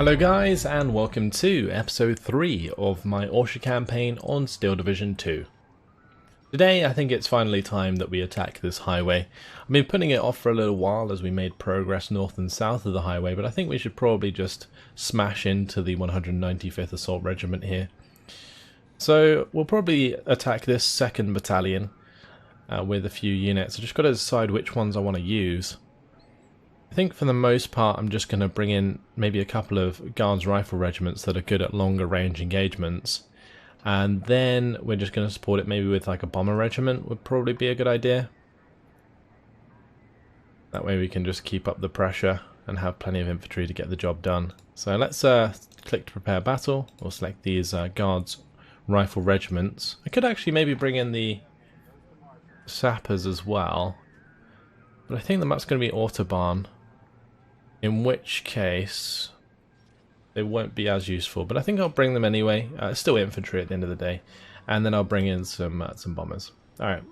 Hello guys, and welcome to episode 3 of my Orsha campaign on Steel Division 2. Today I think it's finally time that we attack this highway. I've been putting it off for a little while as we made progress north and south of the highway, but I think we should probably just smash into the 195th Assault Regiment here. So we'll probably attack this 2nd Battalion with a few units. I just got to decide which ones I want to use. I think for the most part I'm just going to bring in maybe a couple of Guards Rifle regiments that are good at longer range engagements, and then we're just going to support it maybe with like a bomber regiment would probably be a good idea. That way we can just keep up the pressure and have plenty of infantry to get the job done. So let's click to prepare battle. We'll select these Guards Rifle regiments. I could actually maybe bring in the sappers as well, but I think the map's going to be Autobahn, in which case they won't be as useful, but I think I'll bring them anyway. It's still infantry at the end of the day, and then I'll bring in some bombers. Alright,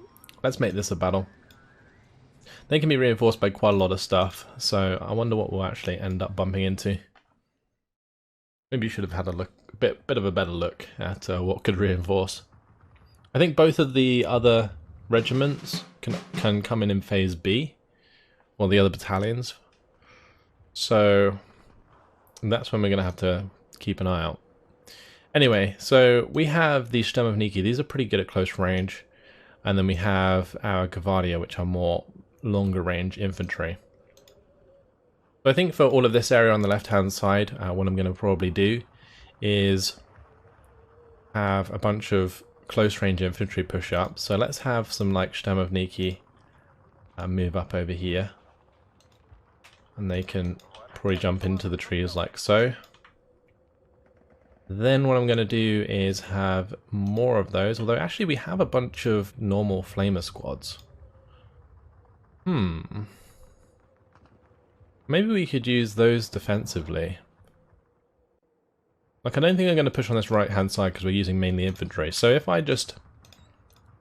let's make this a battle. They can be reinforced by quite a lot of stuff, so I wonder what we'll actually end up bumping into. Maybe you should have had a bit of a better look at what could reinforce. I think both of the other regiments can come in phase B, or the other battalions. So that's when we're going to have to keep an eye out. Anyway, so we have the Sturmovniki. These are pretty good at close range. And then we have our Gvardia, which are more longer range infantry. So I think for all of this area on the left hand side, what I'm going to probably do is have a bunch of close range infantry push up. So let's have some like Sturmovniki move up over here. And they can probably jump into the trees like so. Then what I'm going to do is have more of those, although actually we have a bunch of normal flamer squads. Maybe we could use those defensively. Like, I don't think I'm going to push on this right hand side because we're using mainly infantry. So if I just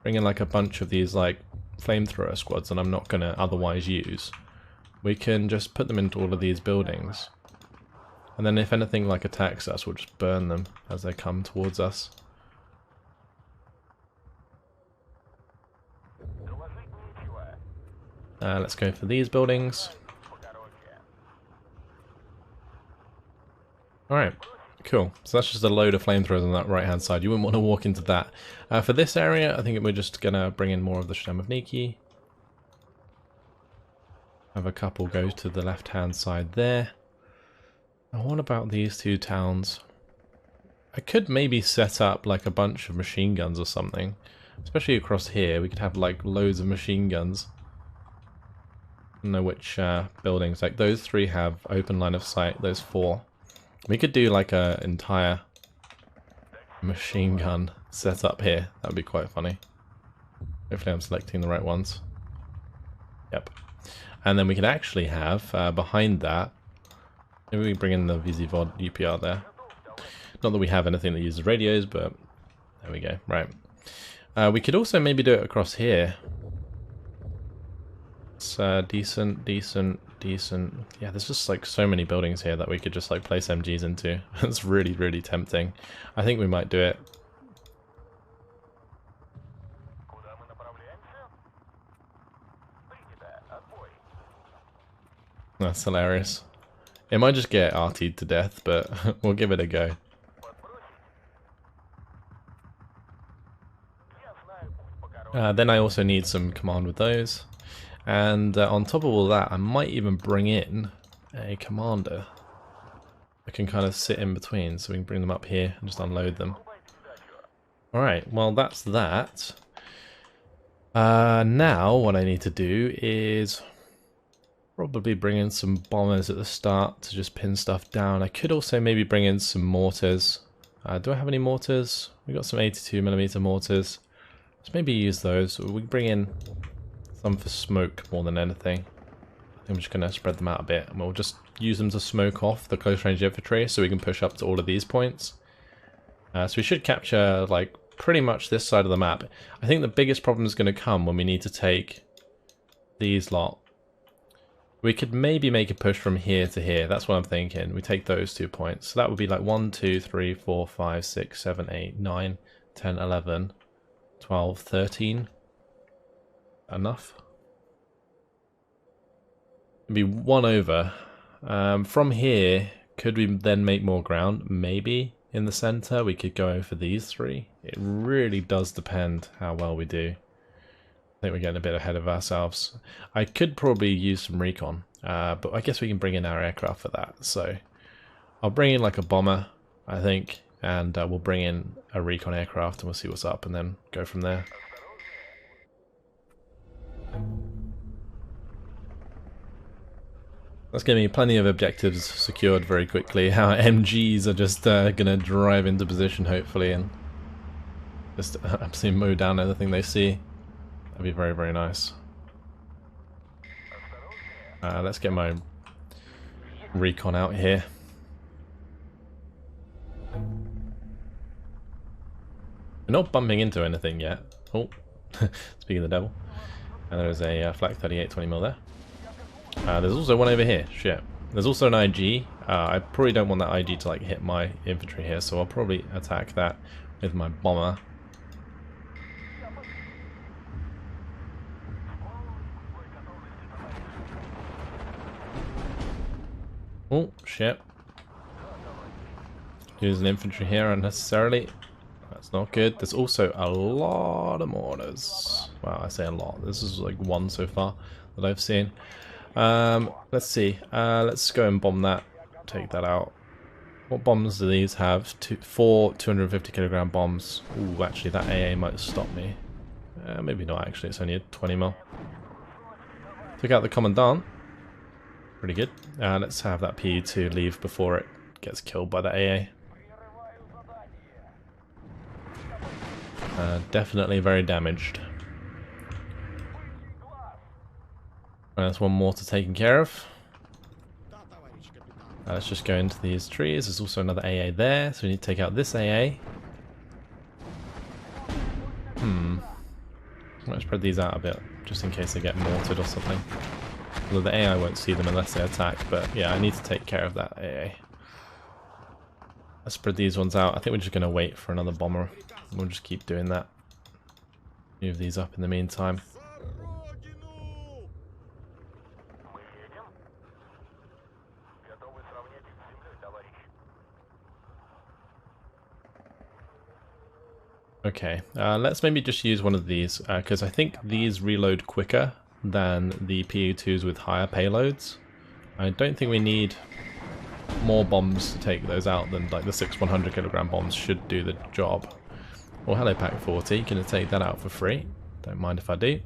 bring in like a bunch of these like flamethrower squads that I'm not going to otherwise use, we can just put them into all of these buildings. And then if anything like attacks us, we'll just burn them as they come towards us. Let's go for these buildings. Alright, cool. So that's just a load of flamethrowers on that right hand side. You wouldn't want to walk into that. For this area, I think we're just going to bring in more of the Sturmovniki. Have a couple go to the left hand side there. Now what about these two towns? I could maybe set up like a bunch of machine guns or something. Especially across here, we could have like loads of machine guns. I don't know which buildings, like those 3 have open line of sight, those 4. We could do like an entire machine gun setup here. That would be quite funny. Hopefully I'm selecting the right ones. Yep. And then we could actually have, behind that, maybe we bring in the VZVOD UPR there. Not that we have anything that uses radios, but there we go, right. We could also maybe do it across here. It's decent. Yeah, there's just like so many buildings here that we could just like place MGs into. It's really, really tempting. I think we might do it. That's hilarious. It might just get RT'd to death, but we'll give it a go. Then I also need some command with those. And on top of all that, I might even bring in a commander. I can kind of sit in between, so we can bring them up here and just unload them. Alright, well that's that. Now what I need to do is probably bring in some bombers at the start to just pin stuff down. I could also maybe bring in some mortars. Do I have any mortars? We've got some 82mm mortars. Let's maybe use those. We bring in some for smoke more than anything. I think I'm just going to spread them out a bit, and we'll just use them to smoke off the close range infantry so we can push up to all of these points. So we should capture like pretty much this side of the map. I think the biggest problem is going to come when we need to take these lot We could maybe make a push from here to here. That's what I'm thinking. We take those 2 points. So that would be like 1, 2, 3, 4, 5, 6, 7, 8, 9, 10, 11, 12, 13. Enough. It'd be 1 over. From here, could we then make more ground? Maybe. In the center, we could go over these 3. It really does depend how well we do. I think we're getting a bit ahead of ourselves. I could probably use some recon, but I guess we can bring in our aircraft for that. So I'll bring in like a bomber, I think, and we'll bring in a recon aircraft and we'll see what's up and then go from there. That's going to be plenty of objectives secured very quickly. Our MGs are just going to drive into position, hopefully, and just absolutely mow down everything they see. That'd be very, very nice. Let's get my recon out here. We're not bumping into anything yet. Oh, speaking of the devil. And there's a flak 38 20mm there. There's also one over here. Shit. There's also an IG. I probably don't want that IG to like hit my infantry here, so I'll probably attack that with my bomber. Oh, shit. Use an infantry here unnecessarily. That's not good. There's also a lot of mortars. Wow, I say a lot. This is like 1 so far that I've seen. Let's see. Let's go and bomb that. Take that out. What bombs do these have? 4 250kg bombs. Ooh, actually that AA might stop me. Maybe not actually, it's only a 20mm. Took out the commandant. Pretty good. Let's have that PE2 leave before it gets killed by the AA. Definitely very damaged. There's one mortar taken care of. Let's just go into these trees. There's also another AA there, so we need to take out this AA. Let's spread these out a bit, just in case they get mortared or something. Although the AI won't see them unless they attack, but yeah, I need to take care of that AA. Let's spread these ones out. I think we're just going to wait for another bomber. We'll just keep doing that. Move these up in the meantime. Okay, let's maybe just use one of these, because I think these reload quicker than the PU2s with higher payloads. I don't think we need more bombs to take those out than like the 6 100kg bombs should do the job. Well, hello Pack 40, gonna take that out for free. Don't mind if I do.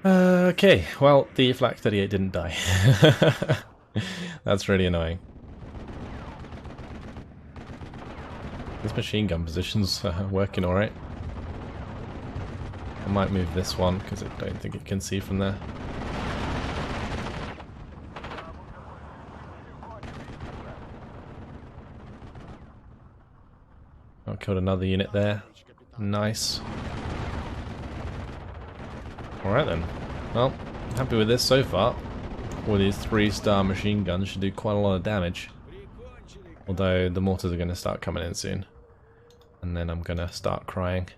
Okay, well, the Flak 38 didn't die. That's really annoying. This machine gun position's working alright. I might move this one because I don't think it can see from there. I killed another unit there. Nice. Alright then. Well, happy with this so far. All these 3-star machine guns should do quite a lot of damage. Although the mortars are going to start coming in soon. And then I'm going to start crying.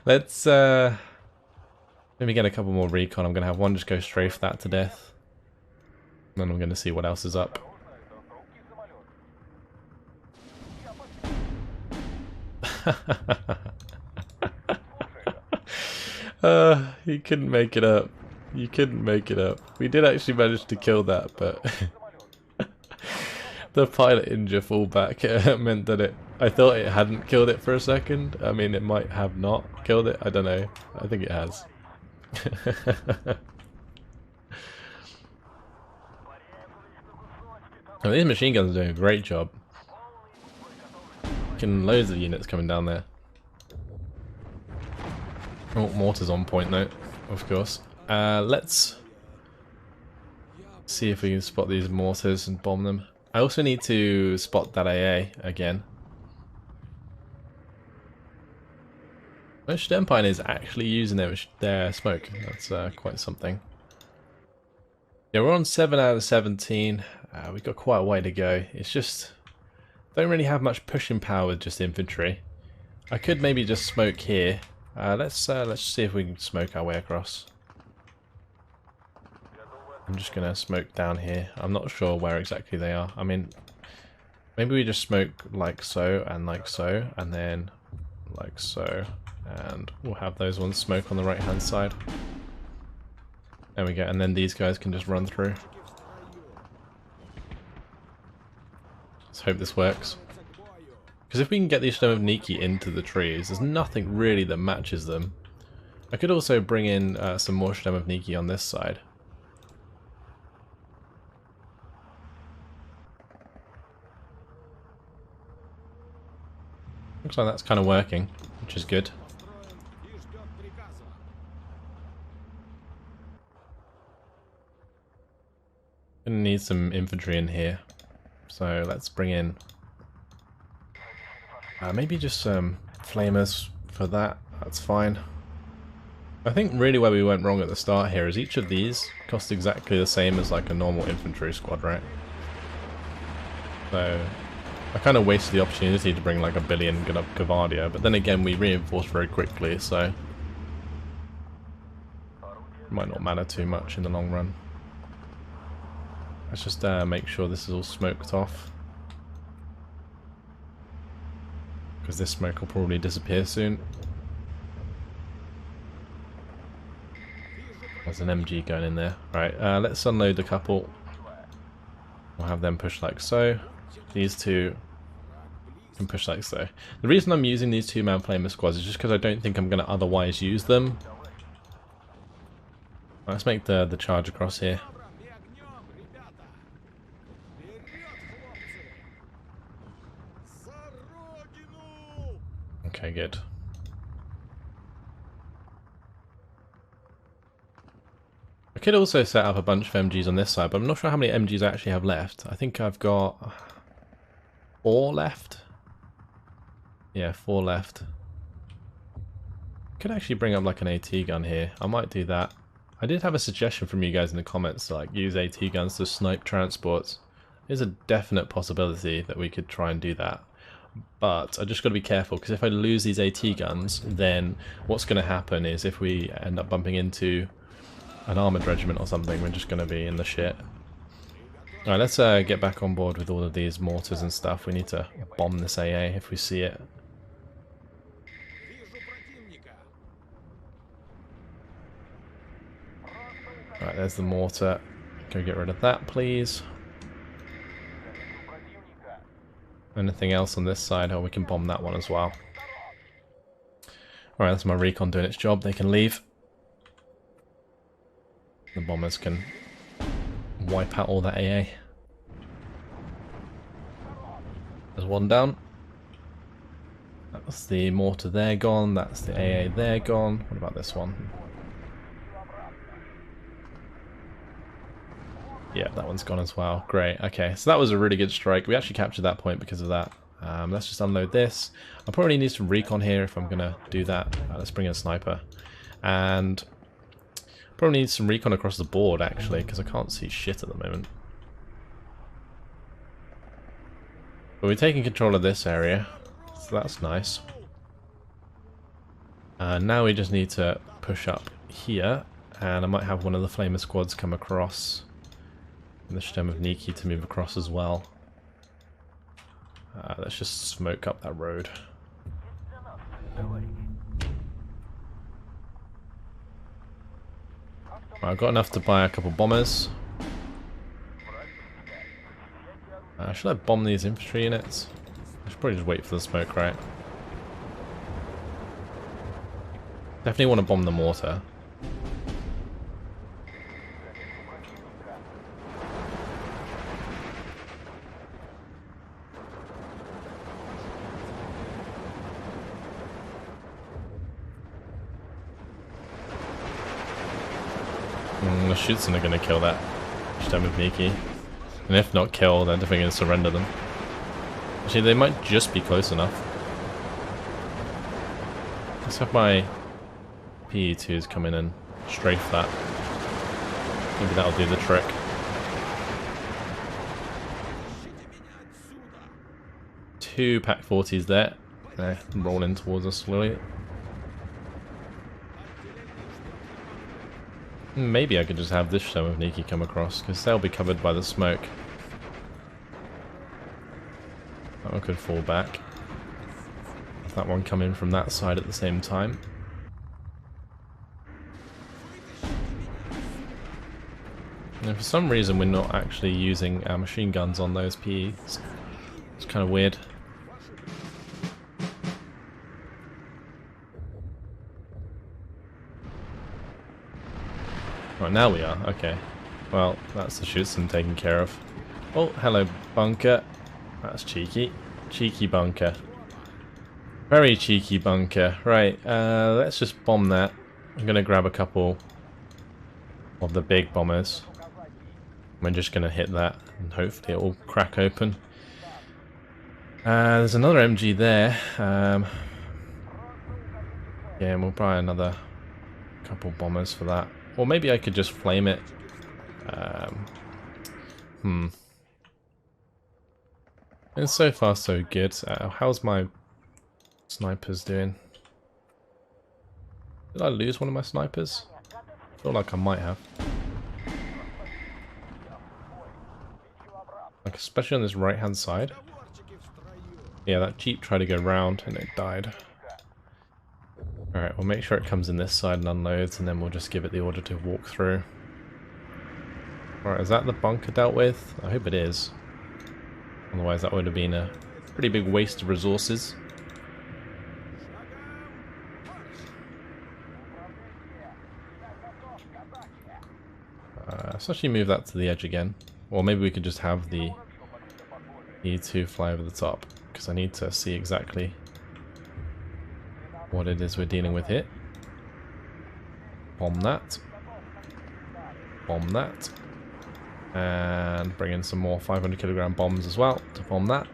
Let's maybe get a couple more recon. I'm going to have one just go strafe that to death. And then I'm going to see what else is up. You couldn't make it up. You couldn't make it up. We did actually manage to kill that, but the pilot injure fallback meant that I thought it hadn't killed it for a second. I mean, it might have not killed it. I don't know. I think it has. Oh, these machine guns are doing a great job. Fucking loads of units coming down there. Oh, mortar's on point though, of course. Let's see if we can spot these mortars and bomb them. I also need to spot that AA again. Sternpine is actually using their smoke. That's quite something. Yeah, we're on 7 out of 17. We've got quite a way to go. It's just don't really have much pushing power with just infantry. I could maybe just smoke here. Let's see if we can smoke our way across. I'm just gonna smoke down here. I'm not sure where exactly they are. I mean, maybe we just smoke like so, and then like so, and we'll have those ones smoke on the right hand side. There we go, and then these guys can just run through. Let's hope this works. Because if we can get these Niki into the trees, there's nothing really that matches them. I could also bring in some more Niki on this side. Looks like that's kind of working, which is good. Gonna need some infantry in here, so let's bring in maybe just some flamers for that. That's fine. I think really where we went wrong at the start here is each of these cost exactly the same as like a normal infantry squad, right? So I kind of wasted the opportunity to bring like a billion Gavardia, but then again we reinforced very quickly, so it might not matter too much in the long run. Let's just make sure this is all smoked off, because this smoke will probably disappear soon. There's an MG going in there. Right, let's unload the couple. We'll have them push like so. These two can push like so. The reason I'm using these two-man flamer squads is just because I don't think I'm going to otherwise use them. Let's make the charge across here. Okay, good. I could also set up a bunch of MGs on this side, but I'm not sure how many MGs I actually have left. I think I've got 4 left. Yeah, 4 left. Could actually bring up like an AT gun here. I might do that. I did have a suggestion from you guys in the comments to like use AT guns to snipe transports. There's a definite possibility that we could try and do that. But I just got to be careful, because if I lose these AT guns, then what's going to happen is if we end up bumping into an armoured regiment or something, we're just going to be in the shit. Alright, let's get back on board with all of these mortars and stuff. We need to bomb this AA if we see it. Alright, there's the mortar. Go get rid of that, please. Anything else on this side? Oh, we can bomb that one as well. Alright, that's my recon doing its job. They can leave. The bombers can wipe out all that AA. There's one down. That's the mortar there gone. That's the AA there gone. What about this one? Yeah, that one's gone as well. Great. Okay, so that was a really good strike. We actually captured that point because of that. Let's just unload this. I probably need some recon here if I'm going to do that. Let's bring in a sniper. And probably need some recon across the board, actually, because I can't see shit at the moment. But we're taking control of this area, so that's nice. Now we just need to push up here, and I might have one of the flamer squads come across. And the stem of Niki to move across as well. Let's just smoke up that road. I've got enough to buy a couple bombers. Should I bomb these infantry units? I should probably just wait for the smoke, right? Definitely want to bomb the mortar. The Schutzen are going to kill that stem of Niki. And if not kill, they're definitely going to surrender them. Actually, they might just be close enough. Let's have my PE2s come in and strafe that. Maybe that'll do the trick. Two Pack 40s there. They're rolling towards us slowly. Maybe I could just have this Shem of Niki come across, because they'll be covered by the smoke. That one could fall back. If that one come in from that side at the same time. And for some reason we're not actually using our machine guns on those PEs. It's kind of weird. Right, now we are. Okay. Well, that's the Schutzen taken care of. Oh, hello, bunker. That's cheeky. Cheeky bunker. Very cheeky bunker. Right, let's just bomb that. I'm going to grab a couple of the big bombers. We're just going to hit that, and hopefully it will crack open. There's another MG there. Yeah, and we'll buy another couple bombers for that. Or maybe I could just flame it. And so far so good. How's my snipers doing? Did I lose one of my snipers? I feel like I might have. Like especially on this right hand side. Yeah, that Jeep tried to go round and it died. Alright, we'll make sure it comes in this side and unloads, and then we'll just give it the order to walk through. Alright, is that the bunker dealt with? I hope it is. Otherwise that would have been a pretty big waste of resources. Let's actually move that to the edge again. Or maybe we could just have the E2 fly over the top, because I need to see exactly what it is we're dealing with here. Bomb that. Bomb that. And bring in some more 500 kilogram bombs as well to bomb that.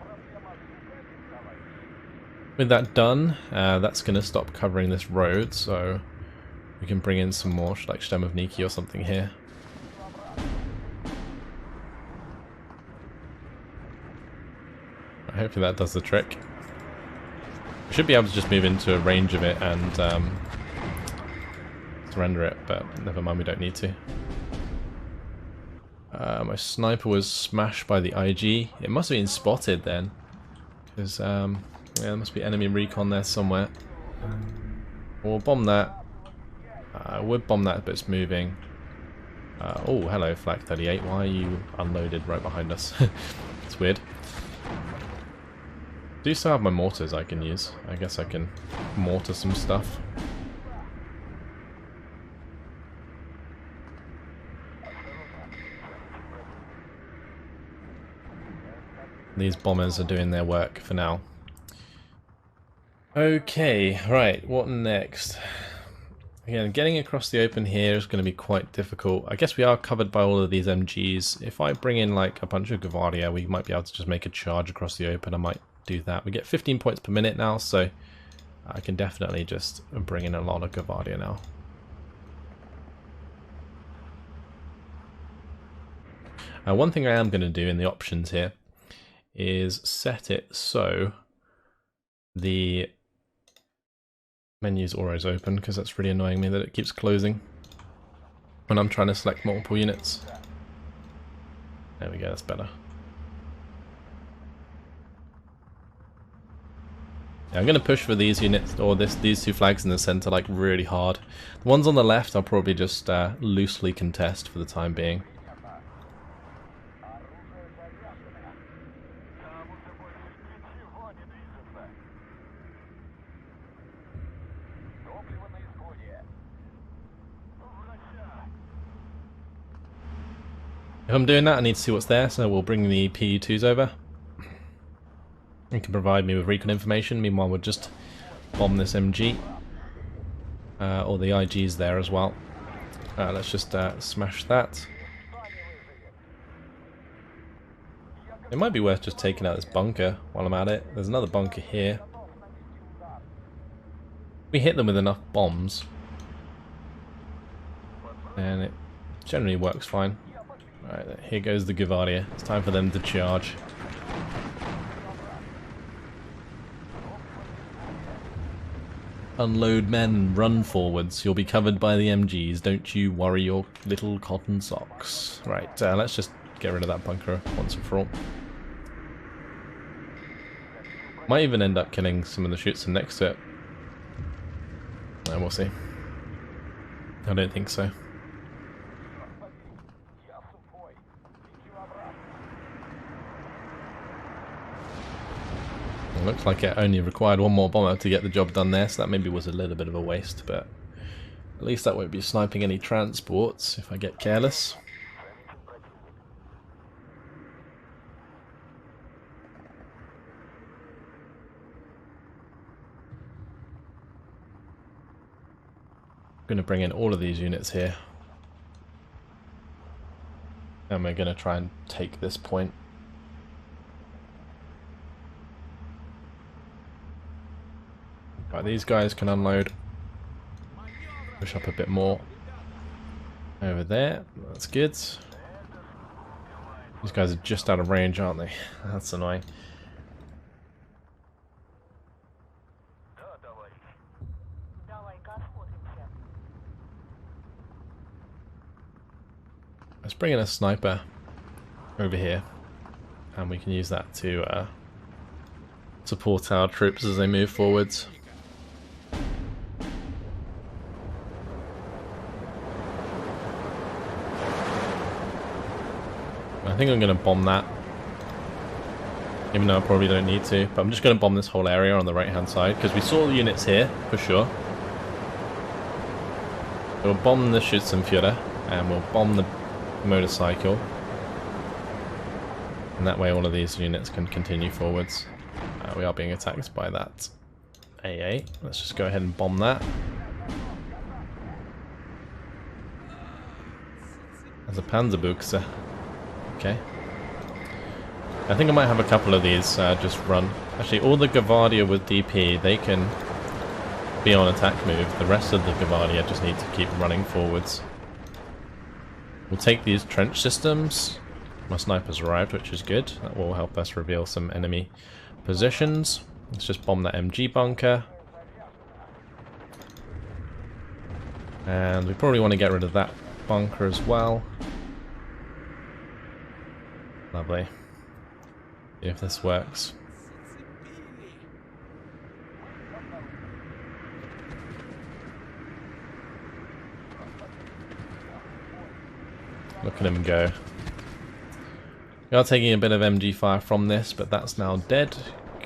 With that done, that's going to stop covering this road, so we can bring in some more, like Stem of Niki or something here. Hopefully that does the trick. We should be able to just move into a range of it and surrender it, but never mind, we don't need to. My sniper was smashed by the IG. It must have been spotted then, because yeah, there must be enemy recon there somewhere. We'll bomb that. I would bomb that, but it's moving. Oh, hello, Flak 38. Why are you unloaded right behind us? It's weird. Do still have my mortars I can use. I guess I can mortar some stuff. These bombers are doing their work for now. Okay, right, what next? Again, getting across the open here is going to be quite difficult. I guess we are covered by all of these MGs. If I bring in like a bunch of Gvardia, we might be able to just make a charge across the open. I might do that. We get 15 points per minute now, so I can definitely just bring in a lot of Gvardia now. One thing I am going to do in the options here is set it so the menu's always open, because that's really annoying me that it keeps closing when I'm trying to select multiple units. There we go, that's better. Yeah, I'm going to push for these units, or these two flags in the center, like really hard. The ones on the left I'll probably just loosely contest for the time being. If I'm doing that, I need to see what's there, so we'll bring the PE2s over. It can provide me with recon information. Meanwhile, we'll just bomb this MG. Or the IG's there as well. Let's just smash that. It might be worth just taking out this bunker while I'm at it. There's another bunker here. We hit them with enough bombs, and it generally works fine. Alright, here goes the Guardia. It's time for them to charge. Unload men, run forwards. You'll be covered by the MGs. Don't you worry your little cotton socks. Right, let's just get rid of that bunker once and for all. Might even end up killing some of the Schutzen next to it. We'll see. I don't think so. It looks like it only required one more bomber to get the job done there, so that maybe was a little bit of a waste, but at least that won't be sniping any transports if I get careless. I'm going to bring in all of these units here. And we're going to try and take this point. Right, these guys can unload. Push up a bit more. Over there. That's good. These guys are just out of range, aren't they? That's annoying. Let's bring in a sniper over here, and we can use that to support our troops as they move forwards. I think I'm going to bomb that, even though I probably don't need to, but I'm just going to bomb this whole area on the right hand side, because we saw the units here, for sure. We'll bomb the Schützenführer, and we'll bomb the motorcycle, and that way all of these units can continue forwards. We are being attacked by that AA. Let's just go ahead and bomb that. As a Panzerbuchse. Okay. I think I might have a couple of these just run. Actually, all the Guardia with DP, they can be on attack move. The rest of the Guardia just need to keep running forwards. We'll take these trench systems. My sniper's arrived, which is good. That will help us reveal some enemy positions. Let's just bomb that MG bunker. And we probably want to get rid of that bunker as well. Lovely. See if this works. Look at him go. We are taking a bit of MG fire from this, but that's now dead.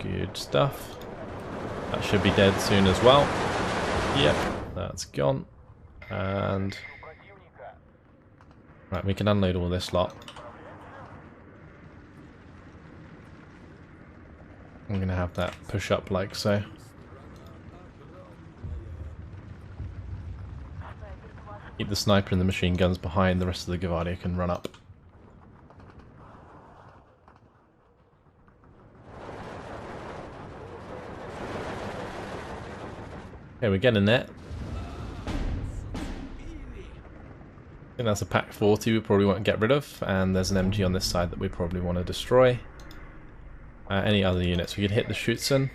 Good stuff. That should be dead soon as well. Yep, that's gone. And right, we can unload all this lot. I'm going to have that push up like so. Keep the sniper and the machine guns behind, the rest of the Guardia can run up. Okay, we're getting there. I think that's a Pack 40 we probably won't get rid of, and there's an MG on this side that we probably want to destroy. Any other units? We could hit the Schützen.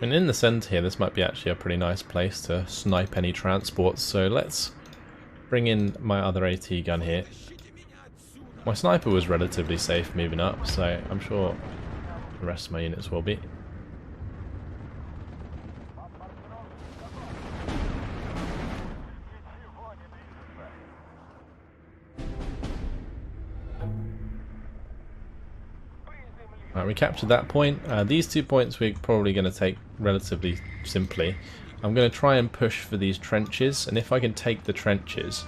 And in the centre here, this might be actually a pretty nice place to snipe any transports, so let's bring in my other AT gun here. My sniper was relatively safe moving up, so I'm sure the rest of my units will be. Right, we captured that point. These 2 points we're probably going to take relatively simply. I'm going to try and push for these trenches, and if I can take the trenches,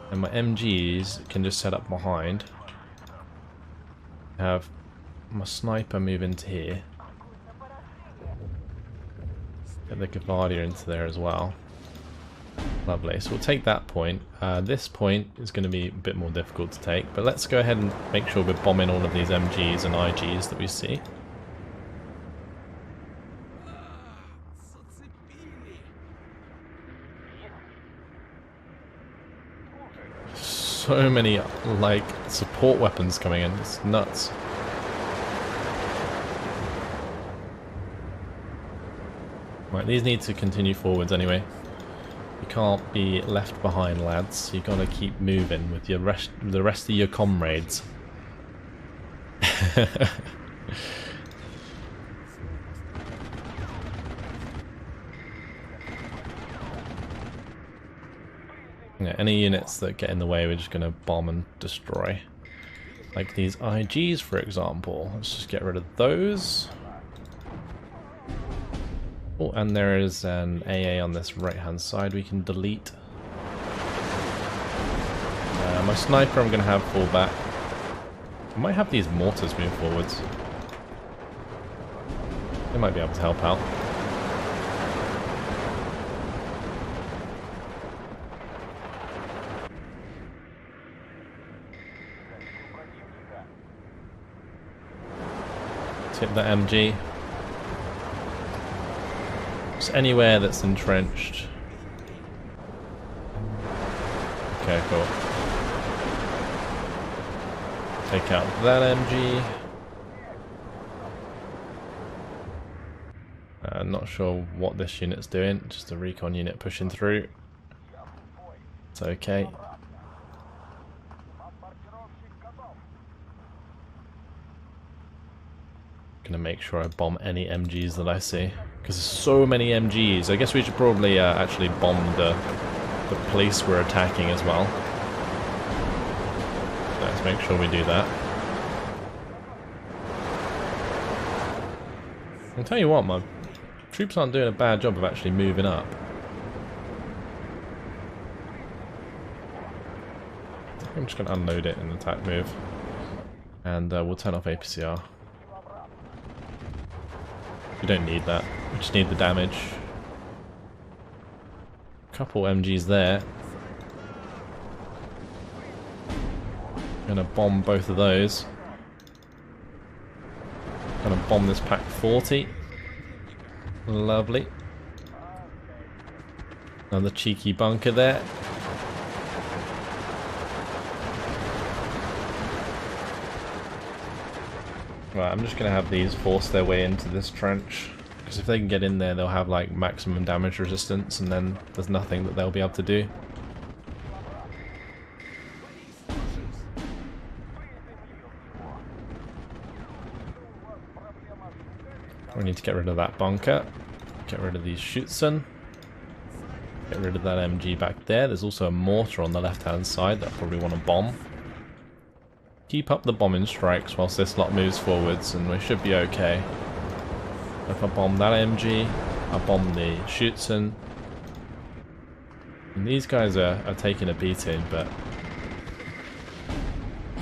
and my MGs can just set up behind, have my sniper move into here, get the Guardia into there as well. Lovely, so we'll take that point. This point is going to be a bit more difficult to take, but let's go ahead and make sure we're bombing all of these MGs and IGs that we see. so many, like, support weapons coming in. It's nuts. Right, these need to continue forwards anyway. You can't be left behind, lads. You gotta keep moving with the rest of your comrades. Yeah, any units that get in the way, we're just gonna bomb and destroy. Like these IGs, for example. Let's just get rid of those. Oh, and there is an AA on this right-hand side we can delete. My sniper I'm going to have fall back. I might have these mortars move forwards. They might be able to help out. Tip that MG. Just anywhere that's entrenched. Okay, cool. Take out that MG. Not sure what this unit's doing. Just a recon unit pushing through. It's okay. Gonna make sure I bomb any MGs that I see, because there's so many MGs. I guess we should probably actually bomb the place we're attacking as well. Let's make sure we do that. I'll tell you what, my troops aren't doing a bad job of actually moving up. I'm just going to unload it in the attack move. And we'll turn off APCR. We don't need that. We just need the damage. Couple MGs there. Gonna bomb both of those. Gonna bomb this pack 40. Lovely. Another cheeky bunker there. Right, I'm just gonna have these force their way into this trench, because if they can get in there they'll have like maximum damage resistance, and then there's nothing that they'll be able to do. We need to get rid of that bunker, get rid of these Schützen, get rid of that MG back there. There's also a mortar on the left hand side that I probably want to bomb. Keep up the bombing strikes whilst this lot moves forwards and we should be okay. If I bomb that MG, I bomb the Schützen. And these guys are taking a beating, but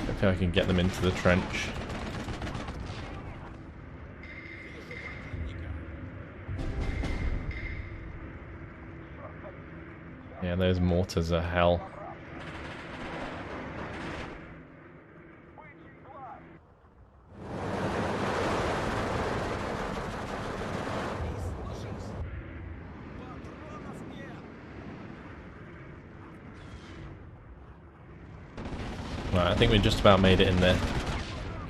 hopefully I can get them into the trench. Yeah, those mortars are hell. Right, I think we just about made it in there.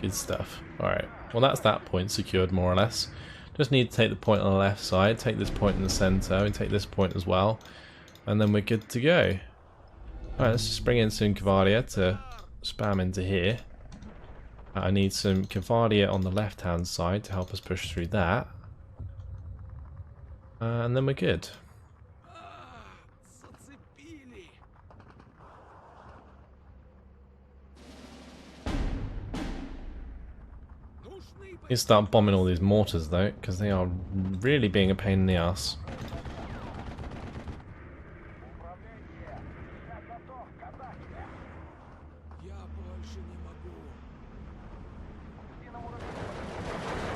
Good stuff. Alright, well that's that point secured more or less. Just need to take the point on the left side, take this point in the centre, and take this point as well. And then we're good to go. Alright, let's just bring in some Cavalier to spam into here. I need some Cavalier on the left hand side to help us push through that. And then we're good. You start bombing all these mortars though, because they are really being a pain in the ass.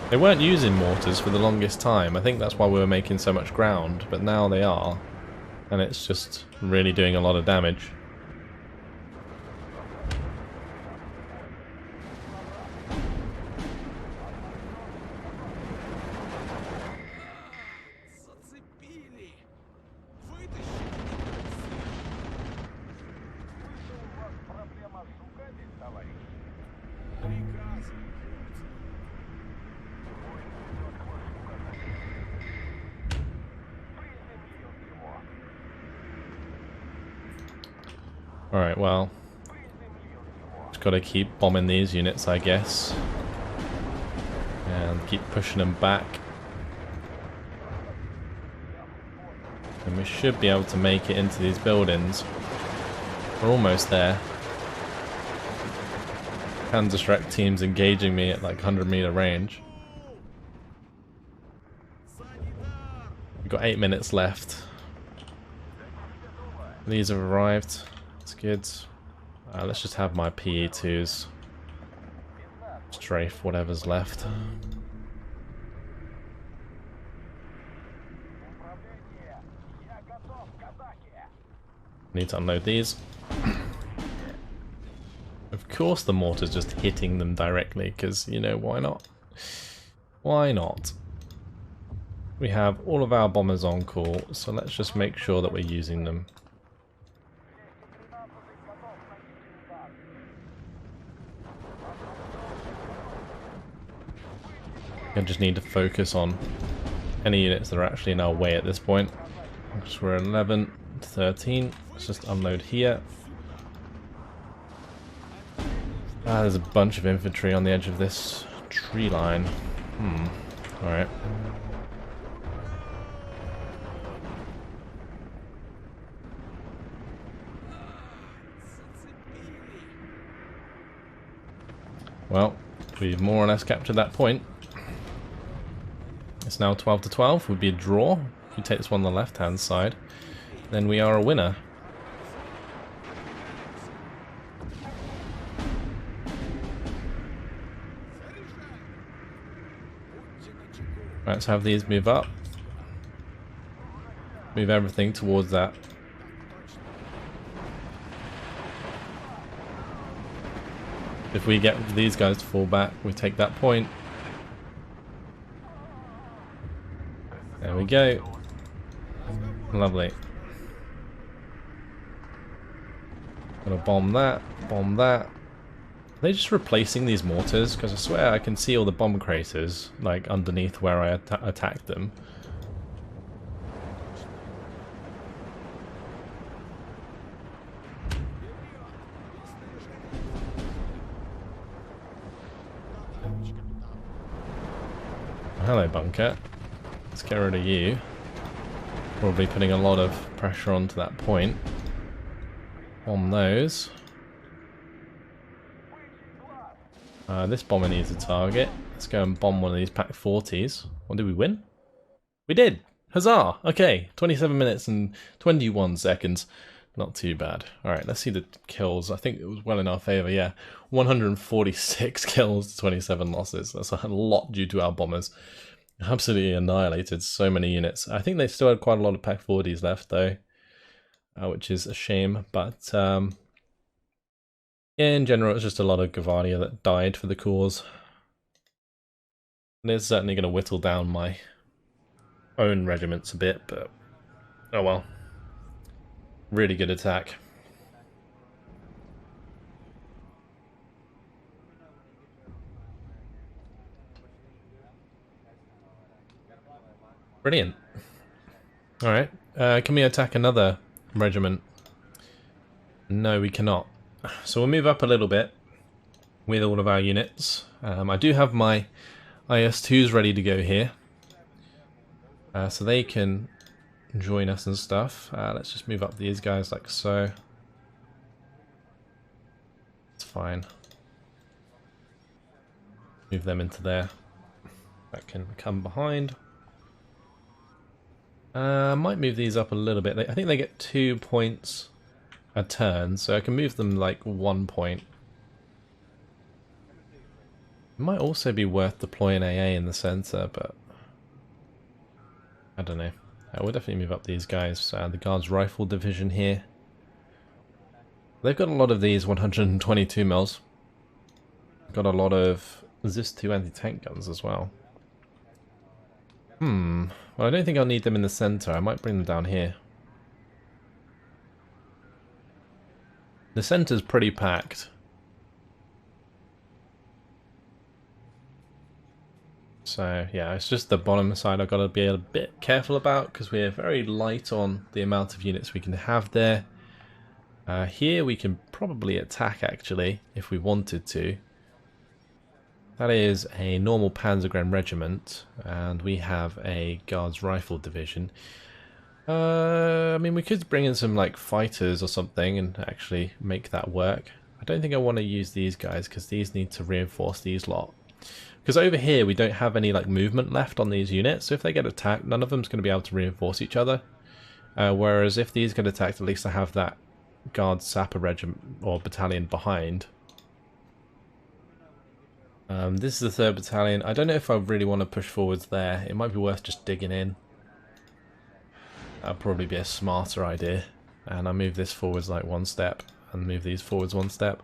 They weren't using mortars for the longest time. I think that's why we were making so much ground, but now they are. And it's just really doing a lot of damage. Alright, well, just gotta keep bombing these units, I guess. And keep pushing them back. And we should be able to make it into these buildings. We're almost there. Panzerschreck team's engaging me at like 100-meter range. We've got 8 minutes left. These have arrived. That's good. Let's just have my PE2s strafe whatever's left. Need to unload these. Of course the mortar's just hitting them directly, because, you know, why not? Why not? We have all of our bombers on call, so let's just make sure that we're using them. I just need to focus on any units that are actually in our way at this point. Because we're 11 to 13. Let's just unload here. There's a bunch of infantry on the edge of this tree line. Alright. Well, we've more or less captured that point. It's now 12 to 12. Would be a draw. If we take this one on the left-hand side, then we are a winner. Right, let's have these move up. Move everything towards that. If we get these guys to fall back, we take that point. There we go. Lovely. Gonna bomb that, bomb that. Are they just replacing these mortars? Because I swear I can see all the bomb craters, like, underneath where I attacked them. Hello, bunker. Let's get rid of you. Probably putting a lot of pressure onto that point. On those. This bomber needs a target. Let's go and bomb one of these Pack 40s. What, did we win? We did! Huzzah! Okay, 27 minutes and 21 seconds. Not too bad. Alright, let's see the kills. I think it was well in our favour, yeah. 146 kills, 27 losses. That's a lot due to our bombers. Absolutely annihilated so many units. I think they still had quite a lot of Pack 40s left though, which is a shame. But in general, it's just a lot of Gavardia that died for the cause. And it's certainly going to whittle down my own regiments a bit, but oh well. Really good attack. Brilliant. Alright, can we attack another regiment? No, we cannot. So we'll move up a little bit with all of our units. I do have my IS-2s ready to go here. So they can join us and stuff. Let's just move up these guys like so. It's fine. Move them into there. That can come behind. Might move these up a little bit. I think they get 2 points a turn, so I can move them like 1 point. It might also be worth deploying AA in the center, but I don't know. We'll definitely move up these guys. The Guards Rifle Division here. They've got a lot of these 122 mils. Got a lot of ZIS-2 anti-tank guns as well. Well, I don't think I'll need them in the center. I might bring them down here. The center's pretty packed. So, yeah, it's just the bottom side I've got to be a bit careful about because we're very light on the amount of units we can have there. Here we can probably attack actually, if we wanted to. That is a normal Panzergren regiment, and we have a Guards Rifle division. I mean, we could bring in some like fighters or something and actually make that work. I don't think I want to use these guys because these need to reinforce these lot. Because over here we don't have any like movement left on these units, so if they get attacked, none of them's going to be able to reinforce each other. Whereas if these get attacked, at least I have that Guard Sapper regiment or battalion behind. This is the 3rd battalion. I don't know if I really want to push forwards there. It might be worth just digging in. That'd probably be a smarter idea. And I move this forwards like 1 step and move these forwards 1 step.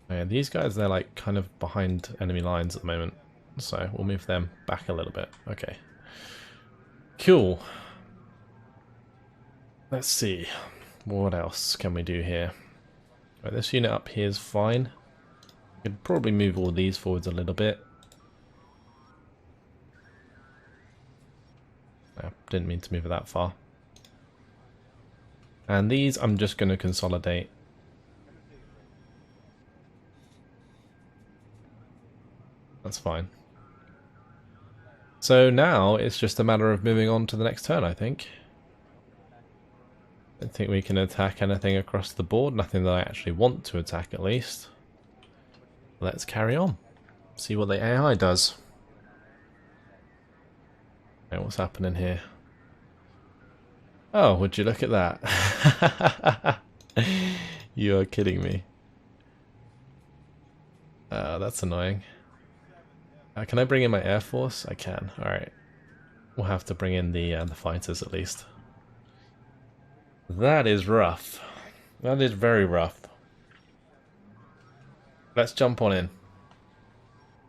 Yeah, these guys, they're like kind of behind enemy lines at the moment. So we'll move them back a little bit. Okay. Cool. Let's see. What else can we do here? Right, this unit up here is fine. We could probably move all these forwards a little bit. No, didn't mean to move it that far. And these I'm just going to consolidate. That's fine. So now it's just a matter of moving on to the next turn, I think. I don't think we can attack anything across the board, nothing that I actually want to attack at least. Let's carry on. See what the AI does. Okay, what's happening here? Oh, would you look at that? You are kidding me. That's annoying. Can I bring in my air force? I can. Alright. We'll have to bring in the fighters at least. That is rough. That is very rough. Let's jump on in.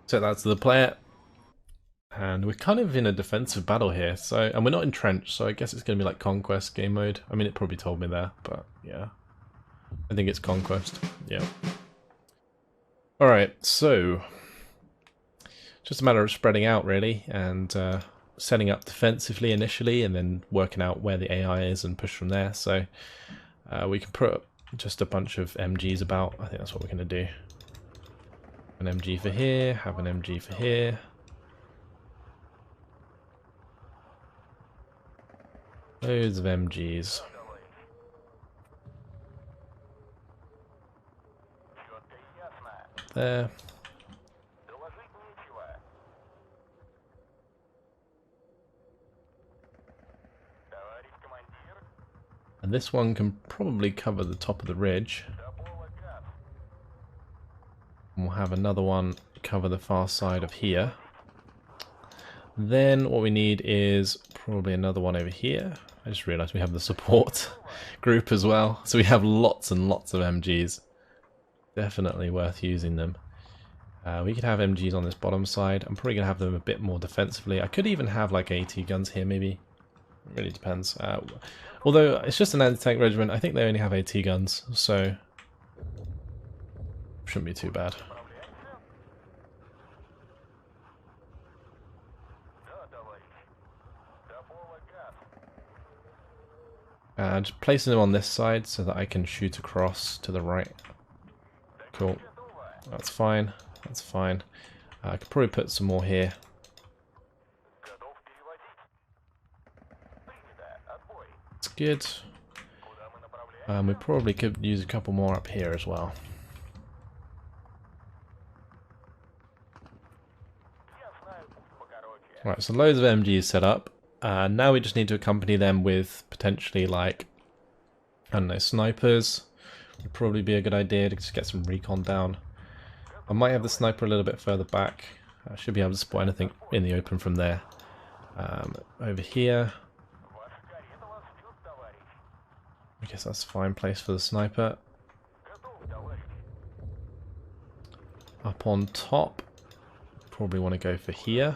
So that's the player. And we're kind of in a defensive battle here. So, and we're not entrenched, so I guess it's going to be like Conquest game mode. I mean, it probably told me there, but yeah. I think it's Conquest. Yeah. Alright, so just a matter of spreading out really and setting up defensively initially and then working out where the AI is and push from there. So we can put just a bunch of MGs about. I think that's what we're going to do. An MG for here, have an MG for here. Loads of MGs. There. And this one can probably cover the top of the ridge. And we'll have another one cover the far side of here. Then what we need is probably another one over here. I just realised we have the support group as well. So we have lots and lots of MGs. Definitely worth using them. We could have MGs on this bottom side. I'm probably going to have them a bit more defensively. I could even have like AT guns here maybe. It really depends. Although it's just an anti-tank regiment, I think they only have AT guns, so shouldn't be too bad. Just placing them on this side so that I can shoot across to the right. Cool. That's fine. That's fine. I could probably put some more here. That's good. We probably could use a couple more up here as well. Right, so loads of MGs set up. Now we just need to accompany them with potentially like, I don't know, snipers. Would probably be a good idea to just get some recon down. I might have the sniper a little bit further back. I should be able to spot anything in the open from there. Over here. I guess that's a fine place for the sniper. Up on top. Probably want to go for here.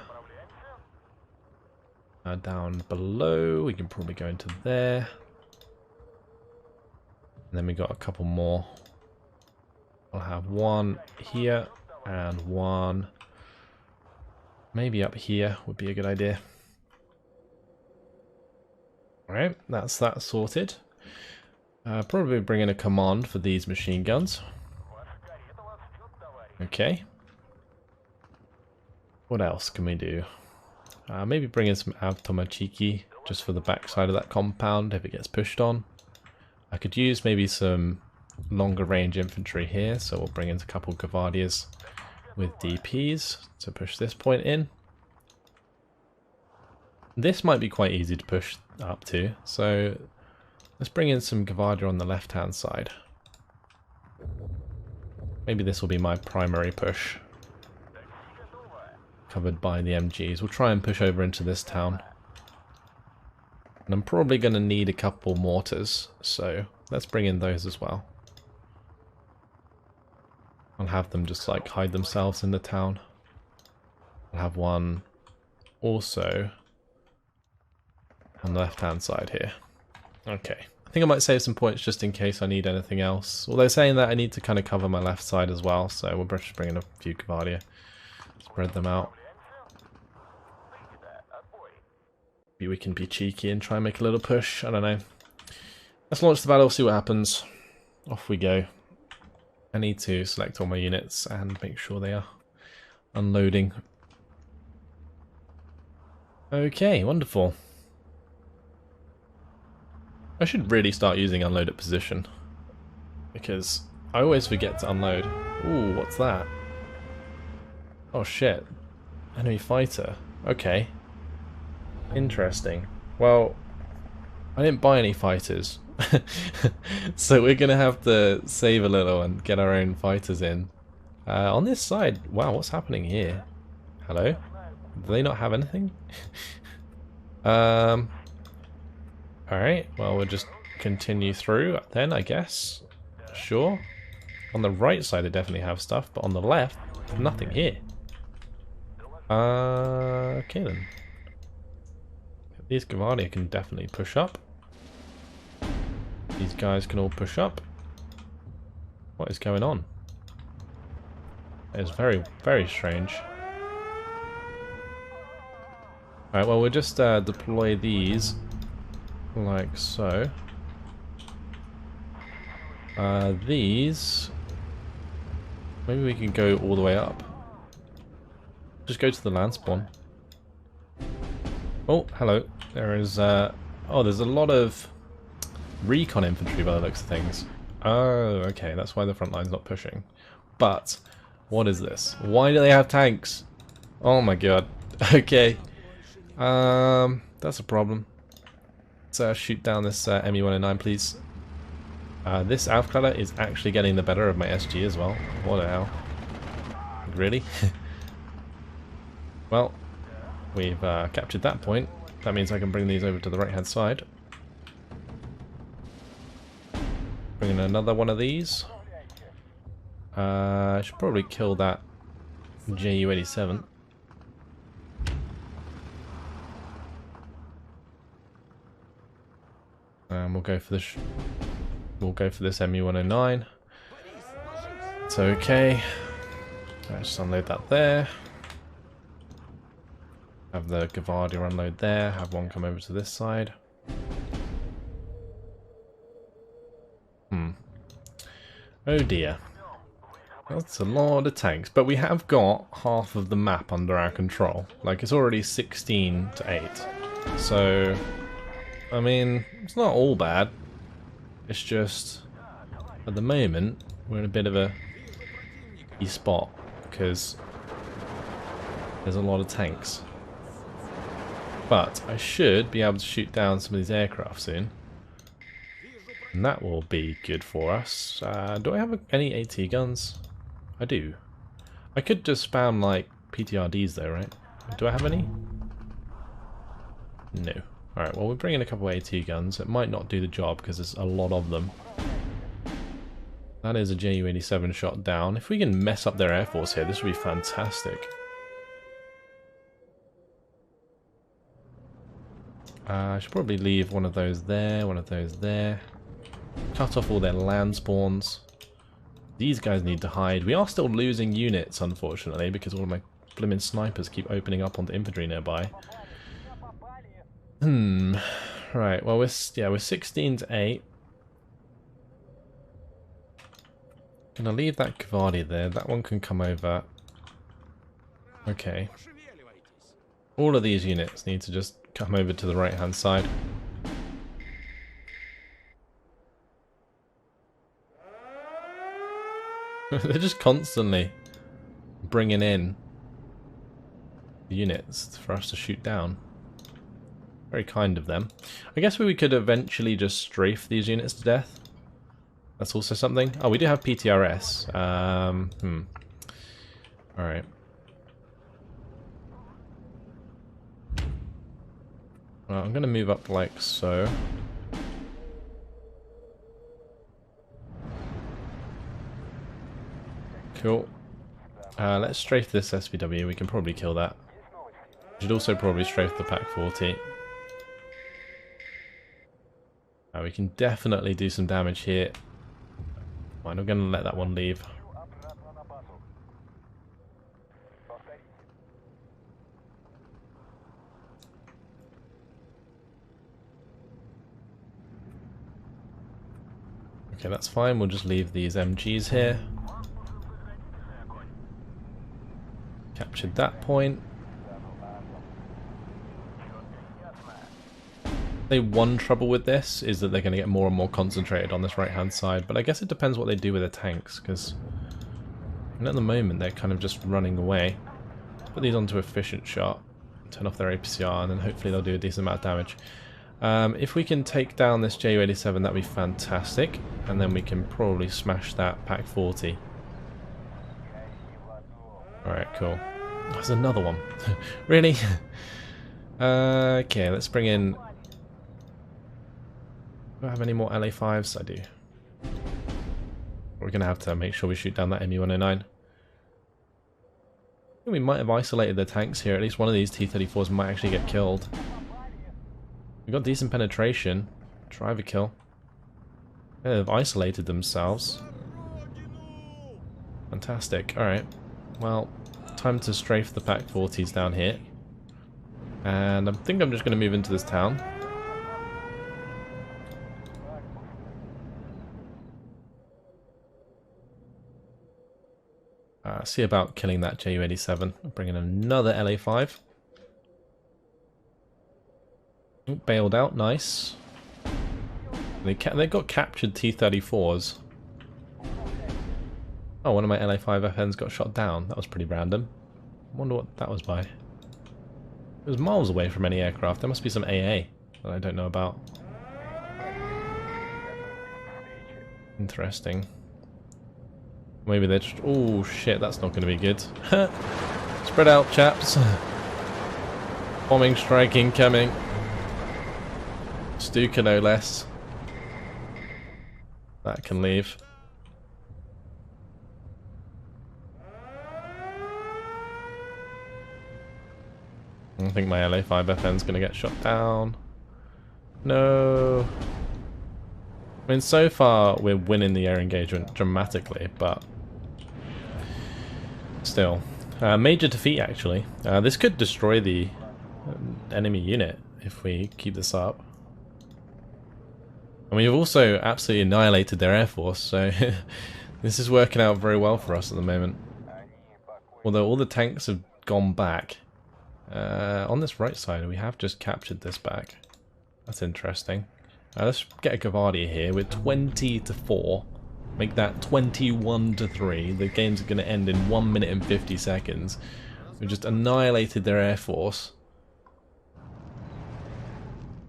Down below, we can probably go into there. And then we got a couple more. I'll have one here and one maybe up here would be a good idea. Alright, that's that sorted. Probably bring in a command for these machine guns. Okay. What else can we do? Maybe bring in some Avtomachiki just for the backside of that compound if it gets pushed on. I could use maybe some longer range infantry here, so we'll bring in a couple Gvardias with DPs to push this point in. This might be quite easy to push up to, so let's bring in some Gvardia on the left hand side. Maybe this will be my primary push, covered by the MGs. We'll try and push over into this town. And I'm probably going to need a couple mortars, so let's bring in those as well. I'll have them just like hide themselves in the town. I'll have one also on the left hand side here. Okay. I think I might save some points just in case I need anything else. Although saying that, I need to kind of cover my left side as well, so we'll just bring in a few Gvardia. Spread them out. Maybe we can be cheeky and try and make a little push. I don't know. Let's launch the battle, see what happens. Off we go. I need to select all my units and make sure they are unloading. Okay, wonderful. I should really start using unload at position, because I always forget to unload. Ooh, what's that? Oh shit. Enemy fighter. Okay. Interesting. Well, I didn't buy any fighters. So we're gonna have to save a little and get our own fighters in. On this side, wow, what's happening here? Hello? Do they not have anything? Alright, well we'll just continue through then, I guess. Sure. On the right side they definitely have stuff, but on the left, there's nothing here. Okay then. These Gvardia can definitely push up. These guys can all push up. What is going on? It's very, very strange. Alright, well we'll just deploy these like so. These, maybe we can go all the way up. Just go to the land spawn. Oh, hello. There is, oh, there's a lot of recon infantry by the looks of things. Oh, okay, that's why the front line's not pushing. But, what is this? Why do they have tanks? Oh my god. Okay. That's a problem. Let's shoot down this ME-109, please. This Aufklärer is actually getting the better of my SG as well. What the hell? Really? Well, we've captured that point. That means I can bring these over to the right-hand side. Bring in another one of these. I should probably kill that Ju-87. We'll go for this. We'll go for this ME-109. It's okay. Let's just unload that there. Have the Gvardia unload there. Have one come over to this side. Oh dear. That's a lot of tanks, but we have got half of the map under our control. Like, it's already 16 to 8. So, I mean, it's not all bad. It's just, at the moment, we're in a bit of a key spot, because there's a lot of tanks. But I should be able to shoot down some of these aircraft soon. And that will be good for us. Do I have any AT guns? I do. I could just spam like PTRDs though, right? Do I have any? No. Alright, well we'll bring in a couple of AT guns. It might not do the job because there's a lot of them. That is a Ju-87 shot down. If we can mess up their air force here, this would be fantastic. I should probably leave one of those there, one of those there. Cut off all their land spawns. These guys need to hide. We are still losing units, unfortunately, because all of my blimmin' snipers keep opening up onto infantry nearby. Right, well, we're 16 to 8. Gonna leave that Kavadi there. That one can come over. Okay. All of these units need to just come over to the right-hand side. They're just constantly bringing in units for us to shoot down. Very kind of them. I guess we could eventually just strafe these units to death. That's also something. Oh, we do have PTRS. Alright. Well, I'm going to move up like so. Cool. Let's strafe this SPW. We can probably kill that. We should also probably strafe the Pack 40. We can definitely do some damage here. Fine, I'm going to let that one leave. Okay, that's fine. We'll just leave these MGs here. Captured that point. One trouble with this is that they're going to get more and more concentrated on this right hand side, but I guess it depends what they do with the tanks, because at the moment they're kind of just running away. Put these onto efficient shot, turn off their APCR, and then hopefully they'll do a decent amount of damage. If we can take down this Ju-87, that'd be fantastic, and then we can probably smash that Pack 40. Alright, cool. There's another one. Really? Okay, let's bring in... Do I have any more LA5s? I do. We're going to have to make sure we shoot down that ME-109. I think we might have isolated the tanks here. At least one of these T-34s might actually get killed. We've got decent penetration. Driver kill. Yeah, they've isolated themselves. Fantastic. Alright. Well, time to strafe the Pack 40s down here. And I think I'm just going to move into this town. See about killing that Ju-87. Bring in another LA5. Oh, bailed out, nice. They got captured T-34s. Oh, one of my LA5 FNs got shot down. That was pretty random. I wonder what that was by. It was miles away from any aircraft. There must be some AA that I don't know about. Interesting. Maybe they're just... Oh shit, that's not going to be good. Spread out, chaps. Bombing strike incoming. Stuka no less. That can leave. I think my LA5 FN's going to get shot down. No. I mean, so far we're winning the air engagement dramatically, but still. Major defeat, actually. This could destroy the enemy unit if we keep this up. And we've also absolutely annihilated their air force, so this is working out very well for us at the moment. Although all the tanks have gone back. On this right side, we have just captured this back. That's interesting. Let's get a Gavadi here with 20 to 4. Make that 21 to 3. The game's going to end in 1 minute and 50 seconds. We've just annihilated their air force.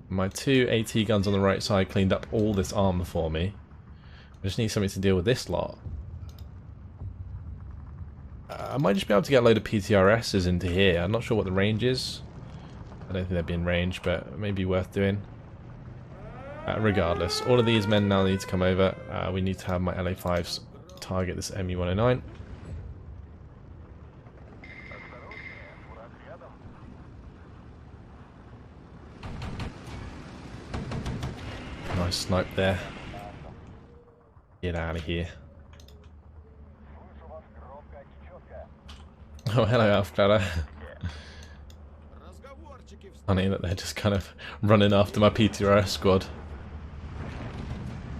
My two AT guns on the right side cleaned up all this armor for me. I just need something to deal with this lot. I might just be able to get a load of PTRSs into here. I'm not sure what the range is. I don't think they'd be in range, but it may be worth doing. Regardless, all of these men now need to come over. We need to have my LA5s target this ME-109. Nice snipe there. Get out of here. Oh, hello, Alfreda. funny that they're just kind of running after my PTRS squad.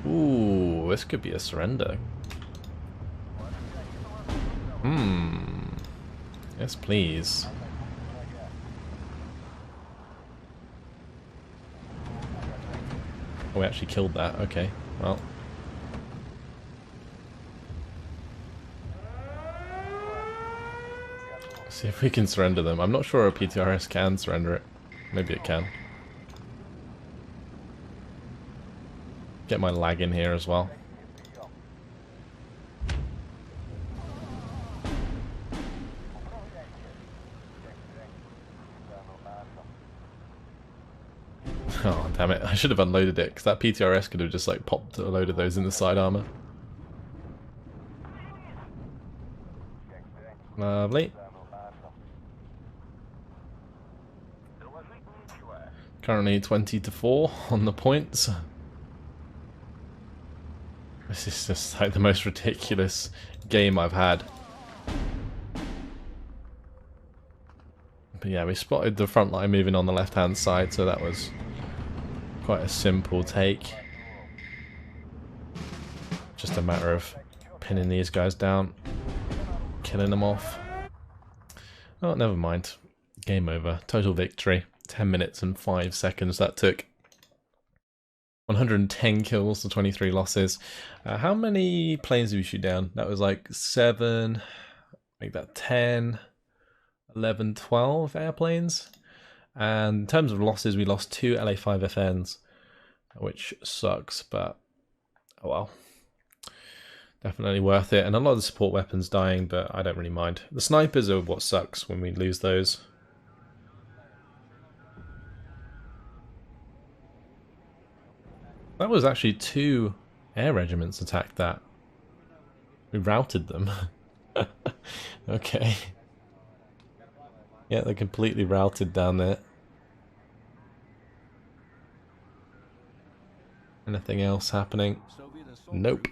Ooh, this could be a surrender. Yes, please. Oh, we actually killed that. Okay, well. See if we can surrender them. I'm not sure a PTRS can surrender it. Maybe it can. Get my lag in here as well. Oh, damn it. I should have unloaded it, because that PTRS could have just like popped a load of those in the side armor. Lovely. Currently 20-4 on the points. This is just like the most ridiculous game I've had. But yeah, we spotted the front line moving on the left hand side, so that was quite a simple take. Just a matter of pinning these guys down, killing them off. Oh, never mind. Game over. Total victory. 10 minutes and 5 seconds that took. 110 kills to 23 losses. How many planes did we shoot down? That was like 7, make that 10, 11, 12 airplanes. And in terms of losses, we lost 2 LA-5FNs, which sucks, but oh well. Definitely worth it. And a lot of the support weapons dying, but I don't really mind. The snipers are what sucks when we lose those. That was actually 2 air regiments attacked that. We routed them. Okay. Yeah, they're completely routed down there. Anything else happening? Nope.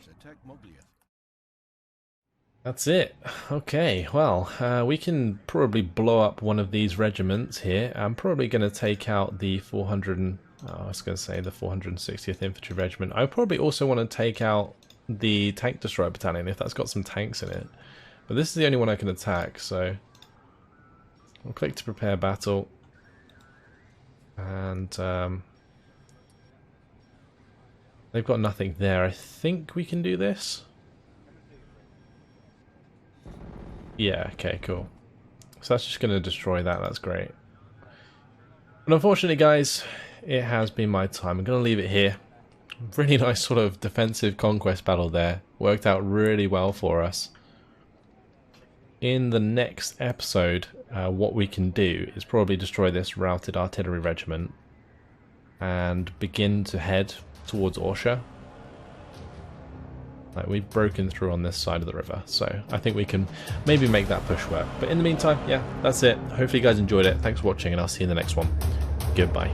That's it. Okay, well, we can probably blow up one of these regiments here. I'm probably going to take out the 460th Infantry Regiment. I probably also want to take out the Tank Destroyer Battalion if that's got some tanks in it. But this is the only one I can attack, so I'll click to prepare battle. And they've got nothing there. I think we can do this. Yeah, okay, cool. So that's just going to destroy that. That's great. But unfortunately, guys, it has been my time. I'm going to leave it here. Really nice sort of defensive conquest battle there. Worked out really well for us. In the next episode, what we can do is probably destroy this routed artillery regiment and begin to head towards Orsha. Like, we've broken through on this side of the river, so I think we can maybe make that push work. But in the meantime, yeah, that's it. Hopefully you guys enjoyed it. Thanks for watching, and I'll see you in the next one. Goodbye.